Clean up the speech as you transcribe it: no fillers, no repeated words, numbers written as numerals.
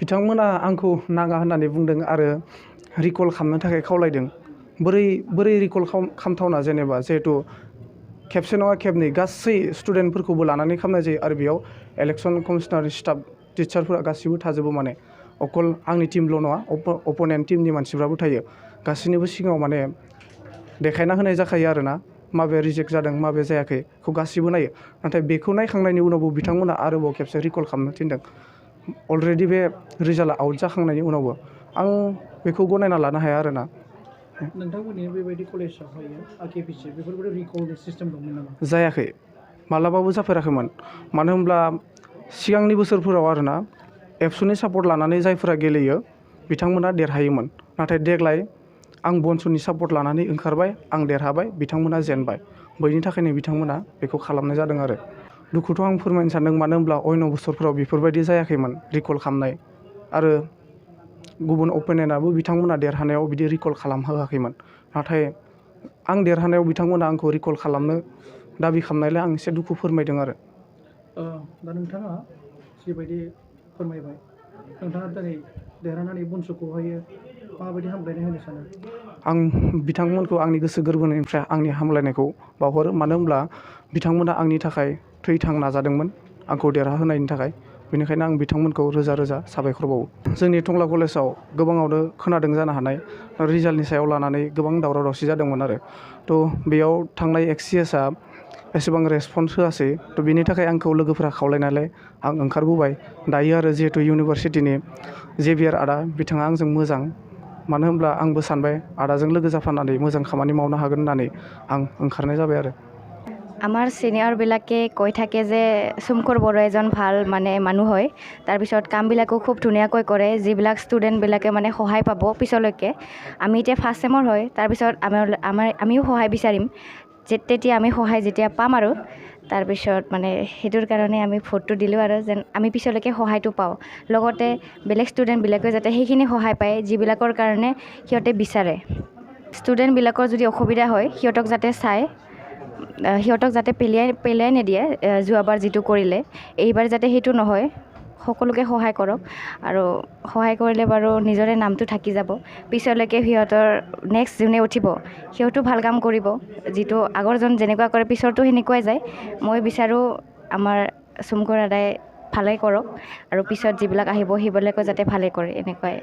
बिथांमोना आंखौ नाङा होननानै बुंदों आरो रिकल खालामनो थाखाय खावलायदों। बोरै रिकल खालामथावना जेनेबा जिहेथु खेबसे नङा खेबनै गासै स्टुडेन्टफोरखौबो लानानै खालामनाय जायो आरो बेयाव इलेक्सन कमिशनार स्टाफ टिचारफोरा गासिबो थाजोबो माने अकल आंनि टिमल' नङा अपोनेन्ट टिमनि मानसिफ्राबो थायो। गासैनिबो सिगाङाव माने देखायना होनाय जाखायो आरोना माबे रिजेक्ट जादों माबे जायाखै बेखौ गासिबो नायो। नाथाय बेखौ नायखांनायनि उनावबो बिथांमोना आरोबाव खेबसे रिकल खालामनो थिनदों। अलरेडि बे रिजाल्टआ आउट जाखांनायनि उनावबो आं बेखौ गनायना लानो हाया आरोना। नोंथांमोननि बेबायदि कलेजावहाय आकेपिसि बेफोरबायदि रिकल सिस्टेम दंमोन नामा? जायाखै, मालाबाबो जाफेराखैमोन। मानो होनब्ला सिगांनि बोसोरफोराव आरोना एबसुनि सापर्ट लानानै जायफोरा गेलेयो बिथांमोना देरहायोमोन। नाथाय देग्लाय आं बनसुनि सापर्ट लानानै ओंखारबाय, आं देरहाबाय, बिथांमोना जेनबाय। बैनि थाखायनो बिथांमोना बेखौ खालामनाय जादों आरो दुखुथ' आं फोरमायनो सानदों। मानो होनब्ला अन्य बोसोरफोराव बेफोरबायदि जायाखैमोन रिकल खालामनाय आरो गुबुन अपोनेन्टआबो बिथांमोना देरहानायाव बिदि रिकल खालामहोआखैमोन। नाथाय आं देरहानायाव बिथांमोना आंखौ रिकल खालामनो दाबि खालामनायलाय आं एसे दुखु फोरमायदों आरो। दा नोंथाङा जिबायदि फोरमायबाय, नोंथाङा दिनै देरहानानै बनसुखौहाय माबायदि हामलायनाय होनो सानो? आं बिथांमोनखौ आंनि गोसो गोरबोनिफ्राय आंनि हामलायनायखौ बावहरो। मानो होनब्ला बिथांमोना आंनि थाखाय थैथां नाजादोंमोन आंखौ देरहाहोनायनि थाखाय। बेनिखायनो आं बिथांमोनखौ रोजा रोजा साबायखर बावो। जोंनि टंला कलेजाव गोबाङावनो खोनादों जानो हानाय रिजाल्टनि सायाव लानानै गोबां दावराव दावसि जादोंमोन आरो बेयाव थांनाय एक्सिएसआ एसेबां रेसपन्स होआसै। बेनि थाखाय आंखौ लोगोफोरा खावलायनायलाय आं ओंखारबोबाय। दायो आरो जिहेथु इउनिभारसिटिनि जेभियार आदा बिथाङा आंजों मोजां। मानो होनब्ला आंबो सानबाय आदाजों लोगो जाफानानै मोजां खामानि मावनो हागोन होननानै आं ओंखारनाय जाबाय आरो। আমাৰ ছিনিয়ৰবিলাকে কৈ থাকে যে সোমকৰ বড়ো এজন ভাল মানুহ হয়। তাৰপিছত কামবিলাকো খুব ধুনীয়াকৈ কৰে, যিবিলাক ষ্টুডেণ্টবিলাকে সহায় পাব পিছলৈকে। আমি এতিয়া ফাৰ্ষ্ট ছেমৰ হয়, তাৰপিছত আমিও সহায় বিচাৰিম। তেতিয়া আমি সহায় যেতিয়া পাম আৰু তাৰপিছত সেইটোৰ কাৰণে আমি ভোটটো দিলোঁ আৰু যেন আমি পিছলৈকে সহায়টো পাওঁ। লগতে বেলেগ ষ্টুডেণ্টবিলাকেও যাতে সেইখিনি সহায় পায় যিবিলাকৰ কাৰণে সিহঁতে বিচাৰে। ষ্টুডেণ্টবিলাকৰ যদি অসুবিধা হয় সিহঁতক যাতে পেলাই নিদিয়ে যোৱাবাৰ যিটো কৰিলে, এইবাৰ যাতে সেইটো নহয়। সকলোকে সহায় কৰক আৰু সহায় কৰিলে বাৰু নিজৰে নামটো থাকি যাব। পিছলৈকে সিহঁতৰ নেক্সট যোনে উঠিব সিহঁতো ভাল কাম কৰিব। যিটো আগৰজন যেনেকুৱা কৰে পিছৰটো সেনেকুৱাই যায়। মই বিচাৰোঁ আমাৰ সোমকৰ দাদাই ভালেই কৰক আৰু পিছত যিবিলাক আহিব সেইবিলাকো যাতে ভালেই কৰে, এনেকুৱাই।